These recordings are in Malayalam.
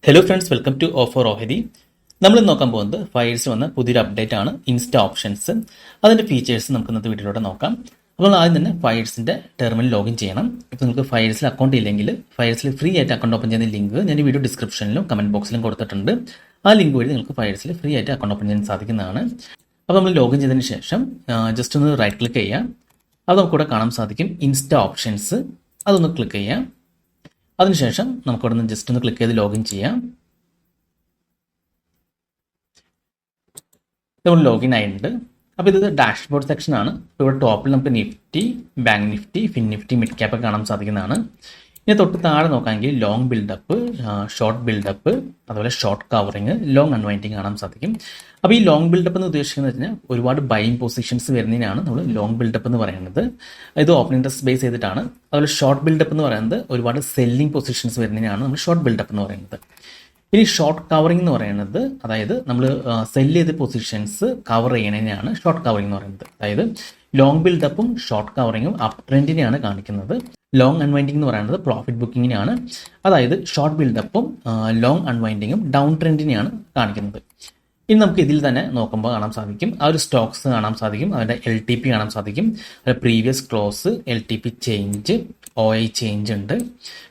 Hello friends, welcome to offer ഓഹരി. നമ്മൾ നോക്കാൻ പോകുന്നത് ഫയൽസ് വന്ന പുതിയൊരു അപ്ഡേറ്റ് ആണ്, ഇൻസ്റ്റ ഓപ്ഷൻസ്. അതിന്റെ ഫീച്ചേഴ്സ് നമുക്ക് ഇന്നത്തെ വീഡിയോയിലൂടെ നോക്കാം. അപ്പോൾ ആദ്യം തന്നെ ഫയൽസിന്റെ ടെർമിനൽ ലോഗിൻ ചെയ്യണം. ഇപ്പോൾ നിങ്ങൾക്ക് ഫയൽസിൽ അക്കൗണ്ട് ഇല്ലെങ്കിൽ ഫയൽസിൽ ഫ്രീ ആയിട്ട് അക്കൗണ്ട് ഓപ്പൺ ചെയ്യുന്ന ലിങ്ക് ഞാൻ ഈ വീഡിയോ ഡിസ്ക്രിപ്ഷനിലും കമന്റ് ബോക്സിലും കൊടുത്തിട്ടുണ്ട്. ആ ലിങ്ക് വഴി നിങ്ങൾക്ക് ഫയൽസിൽ ഫ്രീ ആയിട്ട് അക്കൗണ്ട് ഓപ്പൺ ചെയ്യാൻ സാധിക്കുന്നതാണ്. അപ്പോൾ നമ്മൾ ലോഗിൻ ചെയ്തതിന് ശേഷം ജസ്റ്റ് ഒന്ന് റൈറ്റ് ക്ലിക്ക് ചെയ്യാം. അത് നമുക്കിവിടെ കാണാൻ സാധിക്കും ഇൻസ്റ്റ ഓപ്ഷൻസ്. അതൊന്ന് ക്ലിക്ക് ചെയ്യാം. അതിനുശേഷം നമുക്കിവിടെ നിന്ന് ജസ്റ്റ് ഒന്ന് ക്ലിക്ക് ചെയ്ത് ലോഗിൻ ചെയ്യാം. നമ്മൾ ലോഗിൻ ആയിട്ടുണ്ട്. അപ്പോൾ ഇത് ഡാഷ്ബോർഡ് സെക്ഷൻ ആണ്. ഇവിടെ ടോപ്പിൽ നമുക്ക് Nifty, bank Nifty, fin Nifty, mid cap കാണാൻ സാധിക്കുന്നതാണ്. ഇനി തൊട്ട് താഴെ നോക്കാമെങ്കിൽ ലോങ് ബിൽഡപ്പ്, ഷോർട്ട് ബിൽഡപ്പ്, അതുപോലെ ഷോർട്ട് കവറിങ്, ലോങ് അൺവൈൻഡിങ് കാണാൻ സാധിക്കും. അപ്പോൾ ഈ ലോങ് ബിൽഡപ്പ് എന്ന് ഉദ്ദേശിക്കുന്നത് വെച്ചാൽ ഒരുപാട് ബൈയിങ് പൊസിഷൻസ് വരുന്നതിനാണ് നമ്മൾ ലോങ് ബിൽഡപ്പ് എന്ന് പറയുന്നത്. ഇത് ഓപ്പൺ ഇൻട്രസ്റ്റ് ബേസ് ചെയ്തിട്ടാണ്. അതുപോലെ ഷോർട്ട് ബിൽഡപ്പ് എന്ന് പറയുന്നത് ഒരുപാട് സെല്ലിംഗ് പൊസിഷൻസ് വരുന്നതിനാണ് നമ്മൾ ഷോർട്ട് ബിൽഡപ്പ് എന്ന് പറയുന്നത്. ഇനി ഷോർട്ട് കവറിംഗ് എന്ന് പറയുന്നത്, അതായത് നമ്മൾ സെല്ല് ചെയ്ത പൊസിഷൻസ് കവർ ചെയ്യുന്നതിനാണ് ഷോർട്ട് കവറിംഗ് എന്ന് പറയുന്നത്. അതായത് ലോങ് ബിൽഡപ്പും ഷോർട്ട് കവറിങ്ങും അപ് ട്രെൻഡിനെയാണ് കാണിക്കുന്നത്. ലോങ് അൺവൈൻഡിങ് എന്ന് പറയുന്നത് പ്രോഫിറ്റ് ബുക്കിങ്ങിനാണ്. അതായത് ഷോർട്ട് ബിൽഡപ്പും ലോങ് അൺവൈൻഡിങ്ങും ഡൗൺ ട്രെൻഡിനെയാണ് കാണിക്കുന്നത്. ഇനി നമുക്ക് ഇതിൽ തന്നെ നോക്കുമ്പോൾ കാണാൻ സാധിക്കും ആ ഒരു സ്റ്റോക്സ് കാണാൻ സാധിക്കും, അതിൻ്റെ LTP കാണാൻ സാധിക്കും, അതിൻ്റെ previous close, LTP change, OI change ഉണ്ട്,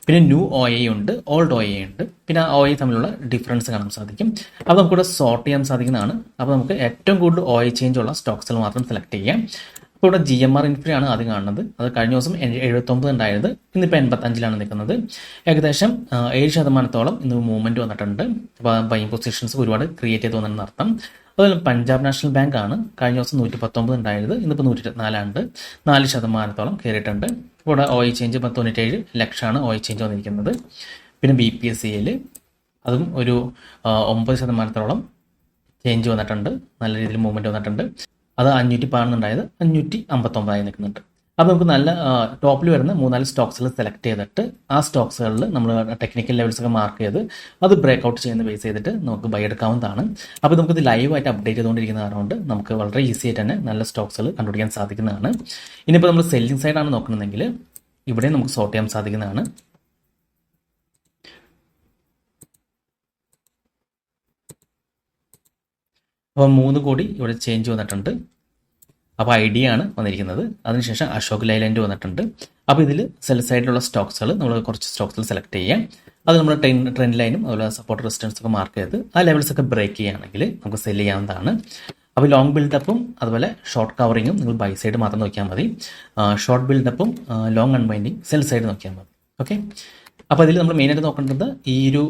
പിന്നെ ന്യൂ OI ഉണ്ട്, ഓൾഡ് OI ഉണ്ട്, പിന്നെ OI തമ്മിലുള്ള ഡിഫറൻസ് കാണാൻ സാധിക്കും. അപ്പോൾ നമുക്കിവിടെ സോർട്ട് ചെയ്യാൻ സാധിക്കുന്നതാണ്. അപ്പോൾ നമുക്ക് ഏറ്റവും കൂടുതൽ OI ചേഞ്ച് ഉള്ള സ്റ്റോക്സുകൾ മാത്രം സെലക്ട് ചെയ്യാം. അപ്പോൾ ഇവിടെ GMR ഇൻഫ്രി ആണ് ആദ്യം കാണുന്നത്. അത് കഴിഞ്ഞ ദിവസം 79 ഉണ്ടായത്, ഇന്നിപ്പോൾ 85 നിൽക്കുന്നത്. ഏകദേശം 7% ഇന്ന് മൂവ്മെന്റ് വന്നിട്ടുണ്ട്. അപ്പോൾ ബൈയിങ് പൊസിഷൻസ് ഒരുപാട് ക്രിയേറ്റ് ചെയ്ത് വന്നിട്ടുണ്ടെന്ന് അർത്ഥം. അതുപോലെ പഞ്ചാബ് നാഷണൽ ബാങ്ക് ആണ് കഴിഞ്ഞ ദിവസം 119 ഉണ്ടായത്, ഇന്നിപ്പോൾ 124 4% കയറിയിട്ടുണ്ട്. ഇവിടെ OI ചേഞ്ച് 97 ലക്ഷമാണ് OI ചേഞ്ച് വന്നിരിക്കുന്നത്. പിന്നെ BPSCയിൽ അതും ഒരു 9% ചേഞ്ച് വന്നിട്ടുണ്ട്, നല്ല രീതിയിൽ മൂവ്മെന്റ് വന്നിട്ടുണ്ട്. അത് 510 ഉണ്ടായത് 559 നിൽക്കുന്നുണ്ട്. അപ്പോൾ നമുക്ക് നല്ല ടോപ്പിൽ വരുന്ന 3-4 സ്റ്റോക്സുകൾ സെലക്ട് ചെയ്തിട്ട് ആ സ്റ്റോക്സുകളിൽ നമ്മൾ ടെക്നിക്കൽ ലെവൽസ് ഒക്കെ മാർക്ക് ചെയ്ത് അത് ബ്രേക്ക് ഔട്ട് ചെയ്യുന്ന ബേസ് ചെയ്തിട്ട് നമുക്ക് ബൈ എടുക്കാവുന്നതാണ്. അപ്പോൾ നമുക്കിത് ലൈവായിട്ട് അപ്ഡേറ്റ് ചെയ്തുകൊണ്ടിരിക്കുന്ന കാരണം നമുക്ക് വളരെ ഈസി ആയിട്ട് തന്നെ നല്ല സ്റ്റോക്സുകൾ കണ്ടുപിടിക്കാൻ സാധിക്കുന്നതാണ്. ഇനിയിപ്പോൾ നമ്മൾ സെല്ലിംഗ് സൈഡാണ് നോക്കണമെങ്കിൽ ഇവിടെ നമുക്ക് സോർട്ട് ചെയ്യാൻ സാധിക്കുന്നതാണ്. അപ്പോൾ 3 കോടി ഇവിടെ ചേഞ്ച് വന്നിട്ടുണ്ട്. അപ്പോൾ ID ആണ് വന്നിരിക്കുന്നത്. അതിനുശേഷം അശോക് ലൈലാൻഡ് വന്നിട്ടുണ്ട്. അപ്പോൾ ഇതിൽ സെൽ സൈഡിലുള്ള സ്റ്റോക്സുകൾ നമ്മൾ കുറച്ച് സ്റ്റോക്സുകൾ സെലക്ട് ചെയ്യാം. അത് നമ്മൾ ട്രെൻഡ് ലൈനും അതുപോലെ സപ്പോർട്ട് റെസിസ്റ്റൻസ് ഒക്കെ മാർക്ക് ചെയ്ത് ആ ലെവൽസ് ഒക്കെ ബ്രേക്ക് ചെയ്യുകയാണെങ്കിൽ നമുക്ക് സെല് ചെയ്യാവുന്നതാണ്. അപ്പോൾ ലോങ് ബിൽഡപ്പും അതുപോലെ ഷോർട്ട് കവറിങ്ങും നിങ്ങൾ ബൈ സൈഡ് മാത്രം നോക്കിയാൽ മതി. ഷോർട്ട് ബിൽഡപ്പും ലോങ് അൺവൈൻഡിങ് സെൽ സൈഡ് നോക്കിയാൽ മതി. ഓക്കെ. അപ്പോൾ അതിൽ നമ്മൾ മെയിനായിട്ട് നോക്കേണ്ടത് ഈ ഒരു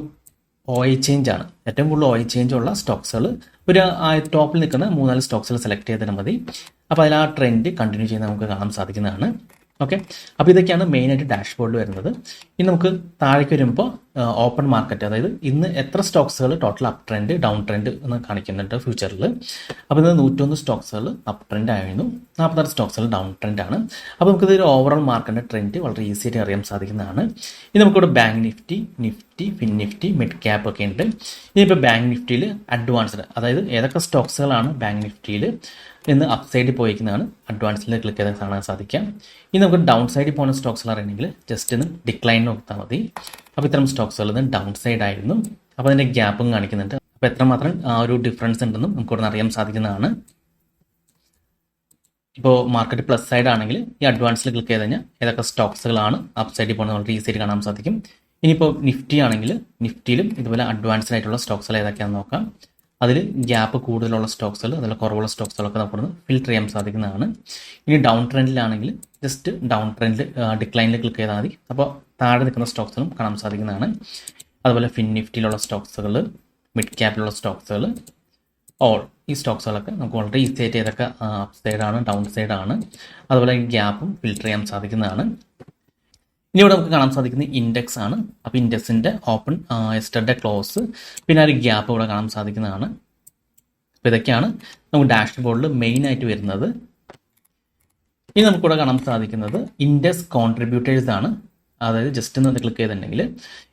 OI ചേഞ്ച് ആണ്. ഏറ്റവും കൂടുതൽ OI ചേഞ്ച് ഉള്ള സ്റ്റോക്സുകൾ ഒരു ടോപ്പിൽ നിൽക്കുന്ന 3-4 സ്റ്റോക്സുകൾ സെലക്ട് ചെയ്താൽ മതി. അപ്പോൾ അതിൽ ആ ട്രെൻഡ് കണ്ടിന്യൂ ചെയ്യുന്നത് നമുക്ക് കാണാൻ സാധിക്കുന്നതാണ്. ഓക്കെ. അപ്പോൾ ഇതൊക്കെയാണ് മെയിനായിട്ട് ഡാഷ്ബോർഡിൽ വരുന്നത്. ഇനി നമുക്ക് താഴേക്ക് വരുമ്പോൾ ഓപ്പൺ മാർക്കറ്റ്, അതായത് ഇന്ന് എത്ര സ്റ്റോക്സുകൾ total up trend, down trend എന്ന് കാണിക്കുന്നുണ്ട് ഫ്യൂച്ചറിൽ. അപ്പോൾ ഇന്ന് 101 സ്റ്റോക്സുകൾ അപ് ട്രെൻഡ് ആയിരുന്നു, 46 സ്റ്റോക്സുകൾ ഡൗൺ ട്രെൻഡ് ആണ്. അപ്പോൾ നമുക്കിത് ഒരു ഓവറോൾ മാർക്കറ്റിൻ്റെ ട്രെൻഡ് വളരെ ഈസി ആയിട്ട് അറിയാൻ സാധിക്കുന്നതാണ്. ഇനി നമുക്കിവിടെ bank Nifty, fin Nifty, mid cap ഒക്കെ ഉണ്ട്. ഇനിയിപ്പോൾ ബാങ്ക് നിഫ്റ്റിയിൽ അഡ്വാൻസ്ഡ്, അതായത് ഏതൊക്കെ സ്റ്റോക്സുകളാണ് ബാങ്ക് നിഫ്റ്റിയിൽ ഇന്ന് അപ് സൈഡിൽ പോയിരിക്കുന്നതാണ് അഡ്വാൻസിൽ ക്ലിക്ക് ചെയ്താൽ കാണാൻ സാധിക്കാം. ഇനി നമുക്ക് ഡൗൺ സൈഡിൽ പോകുന്ന സ്റ്റോക്സുകൾ അറിയണമെങ്കിൽ ജസ്റ്റ് ഒന്ന് ഡിക്ലൈൻ നോക്കിയാൽ മതി. അപ്പോൾ ഇത്തരം സ്റ്റോക്സുകൾ ഇന്ന് ഡൗൺ സൈഡ് ആയിരുന്നു. അപ്പോൾ അതിൻ്റെ ഗ്യാപ്പും കാണിക്കുന്നുണ്ട്. അപ്പോൾ എത്രമാത്രം ആ ഒരു ഡിഫറൻസ് ഉണ്ടെന്നും നമുക്ക് ഇവിടെ അറിയാൻ സാധിക്കുന്നതാണ്. ഇപ്പോൾ മാർക്കറ്റ് പ്ലസ് സൈഡ് ആണെങ്കിൽ ഈ അഡ്വാൻസിൽ ക്ലിക്ക് ചെയ്ത് കഴിഞ്ഞാൽ ഏതൊക്കെ സ്റ്റോക്സുകളാണ് അപ് സൈഡിൽ പോകുന്നത് വളരെ ഈസി ആയിട്ട് കാണാൻ സാധിക്കും. ഇനിയിപ്പോൾ നിഫ്റ്റി ആണെങ്കിൽ നിഫ്റ്റിയിലും ഇതുപോലെ അഡ്വാൻസ്ഡ് ആയിട്ടുള്ള സ്റ്റോക്സുകൾ ഏതൊക്കെയാണെന്ന് നോക്കാം. അതിൽ ഗ്യാപ്പ് കൂടുതലുള്ള സ്റ്റോക്സുകൾ, അതുപോലെ കുറവുള്ള സ്റ്റോക്സുകളൊക്കെ നമുക്ക് ഫിൽറ്റർ ചെയ്യാൻ സാധിക്കുന്നതാണ്. ഇനി ഡൗൺ ട്രെൻഡിലാണെങ്കിൽ ജസ്റ്റ് ഡൗൺ ട്രെൻഡ് ഡിക്ലൈനിൽ ക്ലിക്ക് ചെയ്താൽ മതി. അപ്പോൾ താഴെ നിൽക്കുന്ന സ്റ്റോക്സുകളും കാണാൻ സാധിക്കുന്നതാണ്. അതുപോലെ ഫിൻ നിഫ്റ്റിയിലുള്ള സ്റ്റോക്സുകൾ, മിഡ് ക്യാപ്പിലുള്ള സ്റ്റോക്സുകൾ, ഈ സ്റ്റോക്സുകളൊക്കെ നമുക്ക് വളരെ ഈസി ആയിട്ട് ഏതൊക്കെ അപ്പ് സൈഡാണ്, ഡൗൺ സൈഡാണ്, അതുപോലെ ഗ്യാപ്പും ഫിൽറ്റർ ചെയ്യാൻ സാധിക്കുന്നതാണ്. ഇനി ഇവിടെ നമുക്ക് കാണാൻ സാധിക്കുന്ന ഇൻഡെക്സ് ആണ്. അപ്പോൾ ഇൻഡെക്സിൻ്റെ ഓപ്പൺ, യെസ്റ്റർഡേ ക്ലോസ്, പിന്നെ ഒരു ഗ്യാപ്പ് ഇവിടെ കാണാൻ സാധിക്കുന്നതാണ്. അപ്പോൾ ഇതൊക്കെയാണ് നമുക്ക് ഡാഷ്ബോർഡിൽ മെയിനായിട്ട് വരുന്നത്. ഇനി നമുക്കിവിടെ കാണാൻ സാധിക്കുന്നത് ഇൻഡെക്സ് കോൺട്രിബ്യൂട്ടേഴ്സ് ആണ്. അതായത് ജസ്റ്റ് ഒന്ന് ക്ലിക്ക് ചെയ്തിട്ടുണ്ടെങ്കിൽ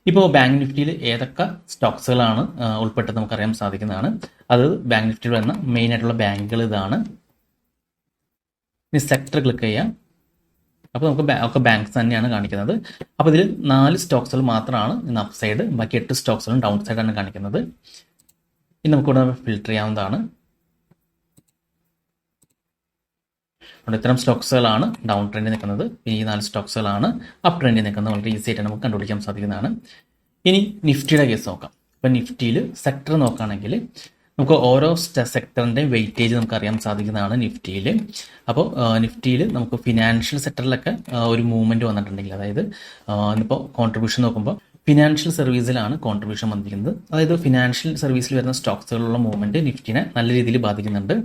ഇപ്പോൾ ബാങ്ക് നിഫ്റ്റിയിൽ ഏതൊക്കെ സ്റ്റോക്സുകളാണ് ഉൾപ്പെട്ടത് നമുക്കറിയാൻ സാധിക്കുന്നതാണ്. അത് ബാങ്ക് നിഫ്റ്റിയിൽ വരുന്ന മെയിനായിട്ടുള്ള ബാങ്കുകൾ ഇതാണ്. ഇനി സെക്ടർ ക്ലിക്ക് ചെയ്യാം. അപ്പോൾ നമുക്ക് ഒക്കെ ബാങ്ക്സ് തന്നെയാണ് കാണിക്കുന്നത്. അപ്പോൾ ഇതിൽ 4 സ്റ്റോക്സുകൾ മാത്രമാണ് ഇന്ന് അപ്പ് സൈഡ്, ബാക്കി 8 സ്റ്റോക്സുകളും ഡൗൺ സൈഡാണ് കാണിക്കുന്നത്. ഇനി നമുക്കിവിടെ ഫിൽട്ടർ ചെയ്യാവുന്നതാണ്. അതുകൊണ്ട് ഇത്തരം സ്റ്റോക്സുകളാണ് ഡൗൺ ട്രെൻഡിൽ നിൽക്കുന്നത്, ഈ 4 സ്റ്റോക്സുകളാണ് അപ്പ് ട്രെൻഡിൽ നിൽക്കുന്നത്. വളരെ ഈസി ആയിട്ട് നമുക്ക് കണ്ടുപിടിക്കാൻ സാധിക്കുന്നതാണ്. ഇനി നിഫ്റ്റിയുടെ കേസ് നോക്കാം. ഇപ്പോൾ നിഫ്റ്റിയിൽ സെക്ടർ നോക്കുകയാണെങ്കിൽ നമുക്ക് ഓരോ സെക്ടറിൻ്റെയും വെയിറ്റേജ് നമുക്ക് അറിയാൻ സാധിക്കുന്നതാണ് നിഫ്റ്റിയിൽ. അപ്പോൾ നിഫ്റ്റിയിൽ നമുക്ക് ഫിനാൻഷ്യൽ സെക്ടറിലൊക്കെ ഒരു മൂവ്മെൻറ്റ് വന്നിട്ടുണ്ടെങ്കിൽ, അതായത് ഇന്നിപ്പോൾ കോൺട്രിബ്യൂഷൻ നോക്കുമ്പോൾ ഫിനാൻഷ്യൽ സർവീസിലാണ് കോൺട്രിബ്യൂഷൻ വന്നിരിക്കുന്നത്. അതായത് ഫിനാൻഷ്യൽ സർവീസിൽ വരുന്ന സ്റ്റോക്സുകളുള്ള മൂവ്മെൻറ്റ് നിഫ്റ്റിനെ നല്ല രീതിയിൽ ബാധിക്കുന്നുണ്ട്.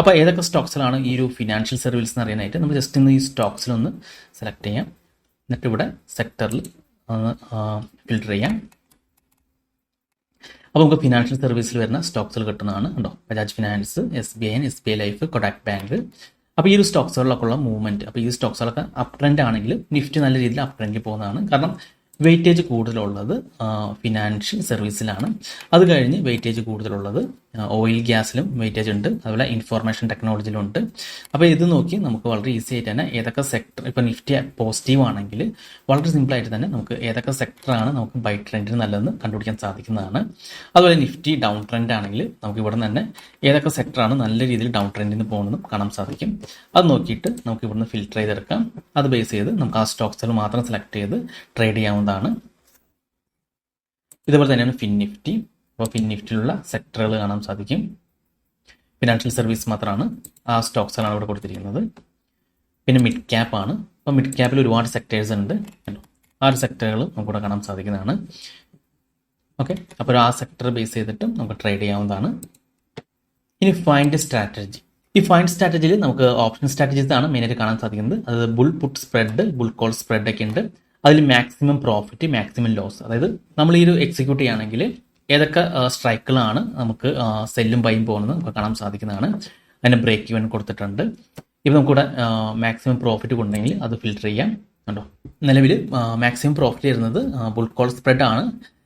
അപ്പോൾ ഏതൊക്കെ സ്റ്റോക്സിലാണ് ഈ ഒരു ഫിനാൻഷ്യൽ സർവീസ് എന്ന് അറിയാനായിട്ട് നമ്മൾ ജസ്റ്റ് ഇന്ന് ഈ സ്റ്റോക്സിലൊന്ന് സെലക്ട് ചെയ്യാം. എന്നിട്ട് ഇവിടെ സെക്ടറിൽ ഫിൽട്ടർ ചെയ്യാം. അപ്പോൾ നമുക്ക് ഫിനാൻഷ്യൽ സർവീസിൽ വരുന്ന സ്റ്റോക്സുകൾ കിട്ടുന്നതാണ്. ഉണ്ടോ, Bajaj finance, SBI, SBI life, Kotak bank. അപ്പോൾ ഈ ഒരു സ്റ്റോക്സുകളിലൊക്കെ ഉള്ള മൂവ്മെൻറ്റ്, അപ്പോൾ ഈ സ്റ്റോക്സുകളൊക്കെ അപ്പ് ട്രെൻഡ് ആണെങ്കിൽ നിഫ്റ്റി നല്ല രീതിയിൽ അപ്പ് ട്രെൻഡിൽ പോകുന്നതാണ്. കാരണം വെയിറ്റേജ് കൂടുതലുള്ളത് ഫിനാൻഷ്യൽ സർവീസിലാണ്. അത് കഴിഞ്ഞ് വെയിറ്റേജ് കൂടുതലുള്ളത് ഓയിൽ ഗ്യാസിലും വെയിറ്റേജ് ഉണ്ട്, അതുപോലെ ഇൻഫോർമേഷൻ ടെക്നോളജിയിലും ഉണ്ട്. അപ്പോൾ ഇത് നോക്കി നമുക്ക് വളരെ ഈസി ആയിട്ട് തന്നെ ഏതൊക്കെ സെക്ടർ, ഇപ്പോൾ നിഫ്റ്റി പോസിറ്റീവ് ആണെങ്കിൽ വളരെ സിമ്പിളായിട്ട് തന്നെ നമുക്ക് ഏതൊക്കെ സെക്ടറാണ് നമുക്ക് ബൈ ട്രെൻഡിന് നല്ലതെന്ന് കണ്ടുപിടിക്കാൻ സാധിക്കുന്നതാണ്. അതുപോലെ നിഫ്റ്റി ഡൗൺ ട്രെൻഡ് ആണെങ്കിൽ നമുക്ക് ഇവിടെ തന്നെ ഏതൊക്കെ സെക്ടറാണ് നല്ല രീതിയിൽ ഡൗൺ ട്രെൻഡിന് പോകുന്നതും കാണാൻ സാധിക്കും. അത് നോക്കിയിട്ട് നമുക്ക് ഇവിടുന്ന് ഫിൽട്ടർ ചെയ്തെടുക്കാം. അത് ബേസ് ചെയ്ത് നമുക്ക് ആ സ്റ്റോക്സുകൾ മാത്രം സെലക്ട് ചെയ്ത് ട്രേഡ് ചെയ്യാവുന്നതാണ്. ഇതുപോലെ തന്നെയാണ് ഫിൻ നിഫ്റ്റി. അപ്പോൾ ഫിൻ നിഫ്റ്റിയിലുള്ള സെക്ടറുകൾ കാണാൻ സാധിക്കും. ഫിനാൻഷ്യൽ സർവീസ് മാത്രമാണ് ആ സ്റ്റോക്സുകളാണ് ഇവിടെ കൊടുത്തിരിക്കുന്നത്. പിന്നെ മിഡ് ക്യാപ്പ് ആണ്. അപ്പോൾ മിഡ് ക്യാപ്പിൽ ഒരുപാട് സെക്ടേഴ്സ് ഉണ്ട്. ആ ഒരു സെക്ടറുകൾ നമുക്കിവിടെ കാണാൻ സാധിക്കുന്നതാണ്. ഓക്കെ, അപ്പോൾ ആ സെക്ടർ ബേസ് ചെയ്തിട്ട് നമുക്ക് ട്രേഡ് ചെയ്യാവുന്നതാണ്. ഇനി ഫൈൻഡ് സ്ട്രാറ്റജി. ഈ ഫൈൻഡ് സ്ട്രാറ്റജിയിൽ നമുക്ക് ഓപ്ഷൻ സ്ട്രാറ്റജീസ് ആണ് മെയിനായിട്ട് കാണാൻ സാധിക്കുന്നത്. അത് bull put spread, bull call spread ഒക്കെ ഉണ്ട്. അതിൽ മാക്സിമം പ്രോഫിറ്റ്, മാക്സിമം ലോസ്, അതായത് നമ്മൾ ഈ ഒരു എക്സിക്യൂട്ട് ചെയ്യുകയാണെങ്കിൽ ഏതൊക്കെ സ്ട്രൈക്കുകളാണ് നമുക്ക് സെല്ലും ബൈയും പോകുന്നത് നമുക്ക് കാണാൻ സാധിക്കുന്നതാണ്. അതിന് ബ്രേക്ക് ഇവൻ കൊടുത്തിട്ടുണ്ട്. ഇപ്പോൾ നമുക്കിവിടെ മാക്സിമം പ്രോഫിറ്റ് കൊണ്ടെങ്കിൽ അത് ഫിൽട്ടർ ചെയ്യാം. കണ്ടോ, നിലവിൽ മാക്സിമം പ്രോഫിറ്റ് വരുന്നത് ബുൾ കോൾ സ്പ്രെഡ് ആണ്.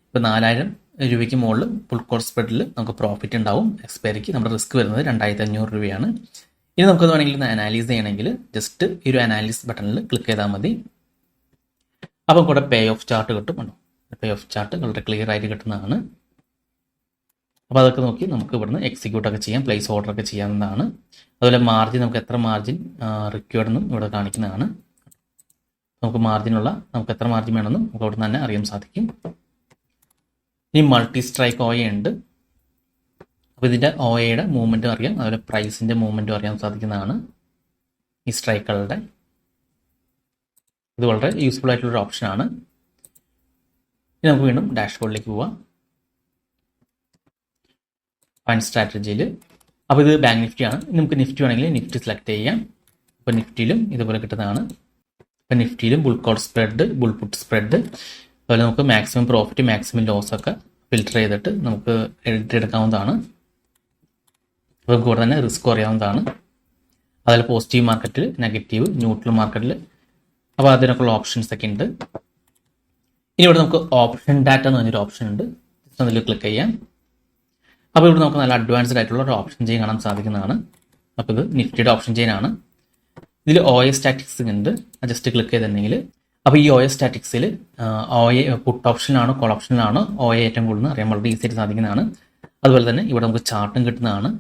ഇപ്പോൾ 4000 രൂപയ്ക്ക് മുകളിൽ ബുൾ കോൾ സ്പ്രെഡിൽ നമുക്ക് പ്രോഫിറ്റ് ഉണ്ടാവും. എക്സ്പയറിക്ക് നമ്മുടെ റിസ്ക് വരുന്നത് 2500 രൂപയാണ്. ഇനി നമുക്കത് വേണമെങ്കിൽ ഒന്ന് അനാലിസ് ചെയ്യണമെങ്കിൽ ജസ്റ്റ് ഈ ഒരു അനാലിസിസ് ബട്ടണിൽ ക്ലിക്ക് ചെയ്താൽ മതി. അപ്പം കൂടെ പേ ഓഫ് ചാർട്ട് കിട്ടും. പേ ഓഫ് ചാർട്ട് വളരെ ക്ലിയർ ആയിട്ട് കിട്ടുന്നതാണ്. അപ്പോൾ അതൊക്കെ നോക്കി നമുക്ക് ഇവിടുന്ന് എക്സിക്യൂട്ട് ഒക്കെ ചെയ്യാം, പ്ലേസ് ഓർഡർ ഒക്കെ ചെയ്യാവുന്നതാണ്. അതുപോലെ മാർജിൻ, നമുക്ക് എത്ര മാർജിൻ റിക്വയർഡ് എന്നും ഇവിടെ കാണിക്കുന്നതാണ്. നമുക്ക് നമുക്ക് എത്ര മാർജിൻ വേണമെന്നും നമുക്ക് ഇവിടെ നിന്ന് തന്നെ അറിയാൻ സാധിക്കും. ഇനി മൾട്ടി സ്ട്രൈക്ക് OA ഉണ്ട്. അപ്പോൾ ഇതിൻ്റെ OAയുടെ മൂവ്മെൻറ്റും അറിയാം, അതുപോലെ പ്രൈസിൻ്റെ മൂവ്മെൻറ്റും അറിയാൻ സാധിക്കുന്നതാണ് ഈ സ്ട്രൈക്കുകളുടെ. ഇത് വളരെ യൂസ്ഫുൾ ആയിട്ടുള്ളൊരു ഓപ്ഷനാണ്. ഇനി നമുക്ക് വീണ്ടും ഡാഷ്ബോർഡിലേക്ക് പോവാം. ഫൈൻഡ് സ്ട്രാറ്റജിയിൽ അപ്പോൾ ഇത് ബാങ്ക് നിഫ്റ്റിയാണ്. നമുക്ക് നിഫ്റ്റി വേണമെങ്കിൽ നിഫ്റ്റി സെലക്ട് ചെയ്യാം. അപ്പോൾ നിഫ്റ്റിയിലും ഇതുപോലെ കിട്ടുന്നതാണ്. അപ്പോൾ നിഫ്റ്റിയിലും bull call spread, bull put spread, അതുപോലെ നമുക്ക് മാക്സിമം പ്രോഫിറ്റ്, മാക്സിമം ലോസ് ഒക്കെ ഫിൽട്ടർ ചെയ്തിട്ട് നമുക്ക് എഡിറ്റ് എടുക്കാവുന്നതാണ്. അപ്പോൾ നമുക്ക് ഇവിടെ തന്നെ റിസ്ക് അറിയാവുന്നതാണ്. അതുപോലെ പോസിറ്റീവ് മാർക്കറ്റിൽ, നെഗറ്റീവ്, ന്യൂട്രൽ മാർക്കറ്റിൽ, അപ്പോൾ അതിനൊക്കെയുള്ള ഓപ്ഷൻസ് ഒക്കെ ഉണ്ട്. ഇനി ഇവിടെ നമുക്ക് ഓപ്ഷൻ ഡാറ്റ എന്ന് പറഞ്ഞൊരു ഓപ്ഷൻ ഉണ്ട്. ജസ്റ്റ് അതിൽ ക്ലിക്ക് ചെയ്യാം. അപ്പോൾ ഇവിടെ നമുക്ക് നല്ല അഡ്വാൻസ്ഡ് ആയിട്ടുള്ള ഒരു ഓപ്ഷൻ ചെയിൻ കാണാൻ സാധിക്കുന്നതാണ്. അപ്പോൾ ഇത് നിഫ്റ്റിയുടെ ഓപ്ഷൻ ചെയിൻ ആണ്. ഇതിൽ OA സ്റ്റാറ്റിക്സ് ഉണ്ട്. ജസ്റ്റ് ക്ലിക്ക് ചെയ്തിട്ടുണ്ടെങ്കിൽ അപ്പോൾ ഈ OA സ്റ്റാറ്റിക്സിൽ OA പുട്ട് ഓപ്ഷനിലാണോ കോൾ ഓപ്ഷനിലാണോ OA ഏറ്റവും കൂടുതൽ അറിയാൻ വളരെ ഈസി ആയിട്ട് സാധിക്കുന്നതാണ്. അതുപോലെ തന്നെ ഇവിടെ നമുക്ക് ചാർട്ടും കിട്ടുന്നതാണ്.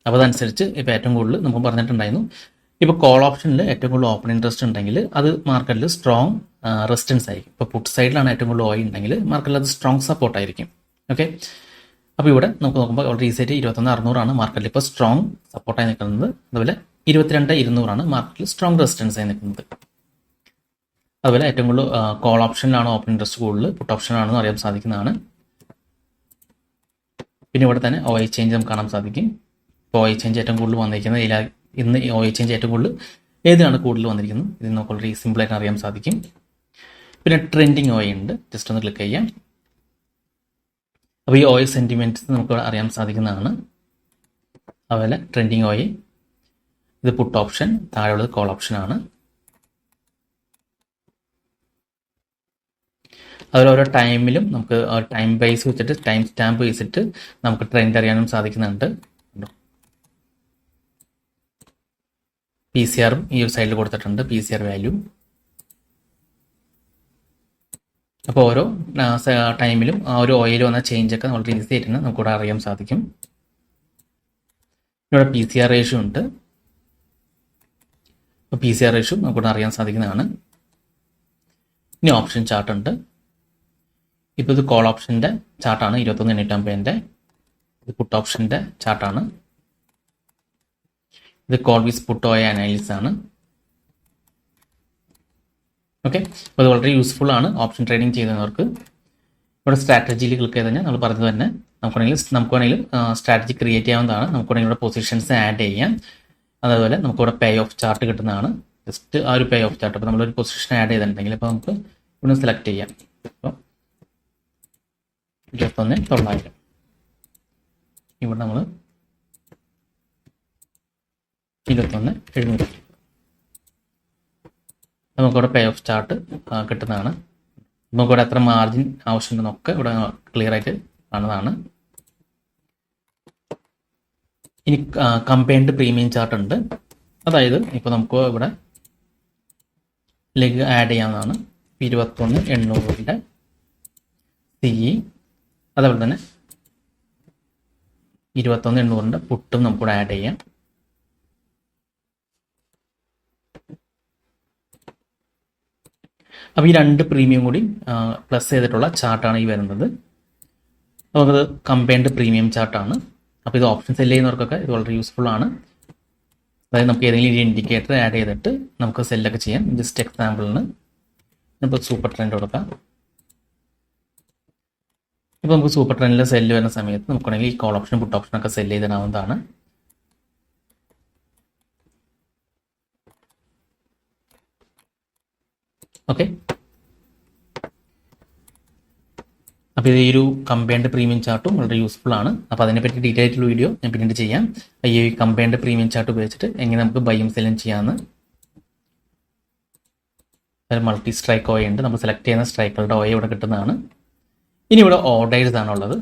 അപ്പോൾ അതനുസരിച്ച് ഇപ്പോൾ ഏറ്റവും കൂടുതൽ നമുക്ക് പറഞ്ഞിട്ടുണ്ടായിരുന്നു, ഇപ്പോൾ കോൾ ഓപ്ഷനിൽ ഏറ്റവും കൂടുതൽ ഓപ്പൺ ഇൻട്രസ്റ്റ് ഉണ്ടെങ്കിൽ അത് മാർക്കറ്റിൽ സ്ട്രോങ് റെസിസ്റ്റൻസ് ആയിരിക്കും. ഇപ്പോൾ പുട്ട് സൈഡിലാണ് ഏറ്റവും കൂടുതൽ OA ഉണ്ടെങ്കിൽ മാർക്കറ്റിൽ അത് സ്ട്രോങ് സപ്പോർട്ട് ആയിരിക്കും. ഓക്കെ, അപ്പോൾ ഇവിടെ നമുക്ക് നോക്കുമ്പോൾ വളരെ ഈസി ആയിട്ട് 21,600 മാർക്കറ്റിൽ ഇപ്പോൾ സ്ട്രോങ് സപ്പോർട്ടായി നിൽക്കുന്നത്. അതുപോലെ 22,200 മാർക്കറ്റിൽ സ്ട്രോങ് റെസിസ്റ്റൻസ് ആയി നിൽക്കുന്നത്. അതുപോലെ ഏറ്റവും കൂടുതൽ കോൾ ഓപ്ഷനിലാണോ ഓപ്പൺ ഇൻട്രസ്റ്റ് കൂടുതൽ, പുട്ട് ഓപ്ഷനിലാണെന്ന് അറിയാൻ സാധിക്കുന്നതാണ്. പിന്നെ ഇവിടെ തന്നെ OA ചേഞ്ച് നമുക്ക് കാണാൻ സാധിക്കും. ഇപ്പോൾ OA ചേഞ്ച് ഏറ്റവും കൂടുതൽ വന്നിരിക്കുന്നത് ഇന്ന് OA ചേഞ്ച് ഏറ്റവും കൂടുതൽ ഏതിനാണ് കൂടുതൽ വന്നിരിക്കുന്നത് ഇത് നമുക്ക് വളരെ സിമ്പിളായിട്ട് അറിയാൻ സാധിക്കും. പിന്നെ ട്രെൻഡിങ് OA ഉണ്ട്. ജസ്റ്റ് ഒന്ന് ക്ലിക്ക് ചെയ്യാം. അപ്പോൾ ഈ OA സെൻറ്റിമെൻറ്റ്സ് നമുക്ക് അറിയാൻ സാധിക്കുന്നതാണ്. അതുപോലെ ട്രെൻഡിങ് OA, ഇത് പുട്ട് ഓപ്ഷൻ, താഴെയുള്ളത് കോൾ ഓപ്ഷനാണ്. അതുപോലെ ഓരോ ടൈമിലും നമുക്ക് ടൈം ബേസ് വെച്ചിട്ട്, ടൈം സ്റ്റാമ്പ് വെച്ചിട്ട് നമുക്ക് ട്രെൻഡ് അറിയാനും സാധിക്കുന്നുണ്ട്. PCR ഈ ഒരു സൈഡിൽ കൊടുത്തിട്ടുണ്ട്, PCR വാല്യൂ. അപ്പോൾ ഓരോ ടൈമിലും ആ ഒരു ഓയിൽ വന്ന ചേഞ്ചൊക്കെ വളരെ ഈസി ആയിട്ട് നമുക്കിവിടെ അറിയാൻ സാധിക്കും. ഇവിടെ PCR റേഷ്യോ ഉണ്ട്. അപ്പോൾ PCR റേഷ്യോ നമുക്കിവിടെ അറിയാൻ സാധിക്കുന്നതാണ്. ഇനി ഓപ്ഷൻ ചാർട്ട് ഉണ്ട്. ഇപ്പോൾ ഇത് കോൾ ഓപ്ഷൻ്റെ ചാർട്ടാണ്, 21,850. ഇത് പുട്ട് ഓപ്ഷൻ്റെ ചാർട്ടാണ്. ഇത് കോൾ വിത്ത് പുട്ട് ഓയ അനാലിസിസ് ആണ്. ഓക്കെ, അപ്പോൾ അത് വളരെ യൂസ്ഫുൾ ആണ് ഓപ്ഷൻ ട്രേഡിംഗ് ചെയ്യുന്നവർക്ക്. ഇവിടെ സ്ട്രാറ്റജിയിൽ ക്ലിക്ക് ചെയ്ത് കഴിഞ്ഞാൽ നമ്മൾ പറഞ്ഞത് തന്നെ നമുക്ക് വേണമെങ്കിൽ സ്ട്രാറ്റജി ക്രിയേറ്റ് ചെയ്യാവുന്നതാണ്. നമുക്ക് വേണമെങ്കിൽ ഇവിടെ പൊസിഷൻസ് ആഡ് ചെയ്യാം. അതേപോലെ നമുക്കിവിടെ പേ ഓഫ് ചാർട്ട് കിട്ടുന്നതാണ്. ജസ്റ്റ് ആ ഒരു പേ ഓഫ് ചാർട്ട് അപ്പോൾ നമ്മളൊരു പൊസിഷൻ ആഡ് ചെയ്തിട്ടുണ്ടെങ്കിൽ അപ്പോൾ നമുക്ക് ഇവിടെ സെലക്ട് ചെയ്യാം. അപ്പോൾ 21,900 ഇവിടെ നമ്മൾ 21,700 നമുക്കിവിടെ പേ ഓഫ് ചാർട്ട് കിട്ടുന്നതാണ്. നമുക്കിവിടെ എത്ര മാർജിൻ ആവശ്യമുണ്ടെന്നൊക്കെ ഇവിടെ ക്ലിയർ ആയിട്ട് കാണുന്നതാണ്. ഇനി കമ്പൈൻഡ് പ്രീമിയം ചാർട്ട് ഉണ്ട്. അതായത് ഇപ്പോൾ നമുക്ക് ഇവിടെ ലെഗ് ആഡ് ചെയ്യാവുന്നതാണ്. 21,800 CE, അതേപോലെ തന്നെ 21,800 പുട്ടും നമുക്കിവിടെ ആഡ് ചെയ്യാം. അപ്പോൾ ഈ രണ്ട് പ്രീമിയം കൂടി പ്ലസ് ചെയ്തിട്ടുള്ള ചാർട്ടാണ് ഈ വരുന്നത്. നമുക്കത് കമ്പൈൻഡ് പ്രീമിയം ചാർട്ടാണ്. അപ്പോൾ ഇത് ഓപ്ഷൻ സെല് ചെയ്യുന്നവർക്കൊക്കെ ഇത് വളരെ യൂസ്ഫുൾ ആണ്. അതായത് നമുക്ക് ഏതെങ്കിലും ഒരു ഇൻഡിക്കേറ്റർ ആഡ് ചെയ്തിട്ട് നമുക്ക് സെല്ലൊക്കെ ചെയ്യാം. ജസ്റ്റ് എക്സാമ്പിളിന് ഇപ്പോൾ സൂപ്പർ ട്രെൻഡ് കൊടുക്കാം. ഇപ്പോൾ നമുക്ക് സൂപ്പർ ട്രെൻഡിൽ സെല്ല് വരുന്ന സമയത്ത് നമുക്കാണെങ്കിൽ ഈ കോൾ ഓപ്ഷൻ പുട്ട് ഓപ്ഷനൊക്കെ സെല് ചെയ്തിടാവുന്നതാണ്. ഓക്കെ, അപ്പോൾ ഇത് ഈ ഒരു കമ്പൈൻഡ് പ്രീമിയം ചാർട്ടും വളരെ യൂസ്ഫുൾ ആണ്. അപ്പോൾ അതിനെപ്പറ്റി ഡീറ്റെയിൽ ആയിട്ടുള്ള വീഡിയോ ഞാൻ പിന്നീട് ചെയ്യാം. ഈ കമ്പൈൻഡ് പ്രീമിയം ചാർട്ട് ഉപയോഗിച്ചിട്ട് എങ്ങനെ നമുക്ക് ബൈയും സെല്ലും ചെയ്യാമെന്ന്. മൾട്ടി സ്ട്രൈക്ക് ഓയ ഉണ്ട്. നമ്മൾ സെലക്ട് ചെയ്യുന്ന സ്ട്രൈക്കുകളുടെ ഓയ ഇവിടെ കിട്ടുന്നതാണ്. ഇനി ഇവിടെ ഓർഡേഴ്സ് ആണുള്ളത്.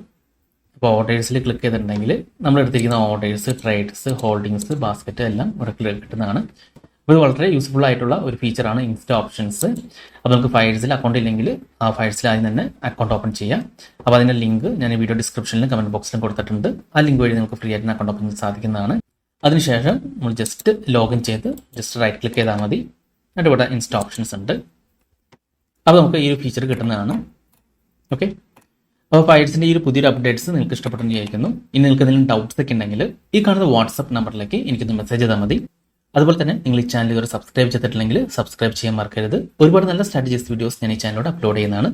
അപ്പോൾ ഓർഡേഴ്സിൽ ക്ലിക്ക് ചെയ്തിട്ടുണ്ടെങ്കിൽ നമ്മൾ എടുത്തിരിക്കുന്ന ഓർഡേഴ്സ്, ട്രേഡ്സ്, ഹോൾഡിങ്സ്, ബാസ്ക്കറ്റ് എല്ലാം ഇവിടെ കിട്ടുന്നതാണ്. അപ്പോൾ ഇത് വളരെ യൂസ്ഫുൾ ആയിട്ടുള്ള ഒരു ഫീച്ചറാണ് ഇൻസ്റ്റ ഓപ്ഷൻസ്. അപ്പോൾ നമുക്ക് ഫയൽസിൽ അക്കൗണ്ട് ഇല്ലെങ്കിൽ ആ ഫയൽസിൽ ആദ്യം തന്നെ അക്കൗണ്ട് ഓപ്പൺ ചെയ്യാം. അപ്പോൾ അതിൻ്റെ ലിങ്ക് ഞാൻ വീഡിയോ ഡിസ്ക്രിപ്ഷനിലും കമൻറ്റ് ബോക്സിലും കൊടുത്തിട്ടുണ്ട്. ആ ലിങ്ക് വഴി നമുക്ക് ഫ്രീ ആയിട്ട് അക്കൗണ്ട് ഓപ്പൺ ചെയ്യാൻ സാധിക്കുന്നതാണ്. അതിനുശേഷം നമ്മൾ ജസ്റ്റ് ലോഗിൻ ചെയ്ത് ജസ്റ്റ് റൈറ്റ് ക്ലിക്ക് ചെയ്താൽ മതി. എന്നിട്ട് ഇവിടെ ഇൻസ്റ്റ ഓപ്ഷൻസ് ഉണ്ട്. അപ്പോൾ നമുക്ക് ഈ ഒരു ഫീച്ചർ കിട്ടുന്നതാണ്. ഓക്കെ, അപ്പോൾ ഫയൽസിൻ്റെ ഈ ഒരു പുതിയൊരു അപ്ഡേറ്റ്സ് നിങ്ങൾക്ക് ഇഷ്ടപ്പെട്ടെന്ന് വിചാരിക്കുന്നു. ഇനി നിങ്ങൾക്ക് എന്തെങ്കിലും ഡൗട്ട്സ് ഒക്കെ ഉണ്ടെങ്കിൽ ഈ കാണുന്ന വാട്സപ്പ് നമ്പറിലേക്ക് എനിക്കൊന്ന് മെസ്സേജ് ചെയ്താൽ മതി. അതുപോലെ തന്നെ നിങ്ങൾ ഈ ചാനൽ ഇതുവരെ സബ്സ്ക്രൈബ് ചെയ്തിട്ടില്ലെങ്കിൽ സബ്സ്ക്രൈബ് ചെയ്യാൻ മറക്കരുത്. ഒരുപാട് നല്ല സ്ട്രാറ്റജീസ് വീഡിയോസ് ഞാൻ ഈ ചാനലിലൂടെ അപ്ലോഡ് ചെയ്യുന്നതാണ്.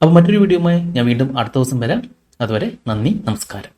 അപ്പോൾ മറ്റൊരു വീഡിയോയുമായി ഞാൻ വീണ്ടും അടുത്ത ദിവസം വരാം. അതുവരെ നന്ദി, നമസ്കാരം.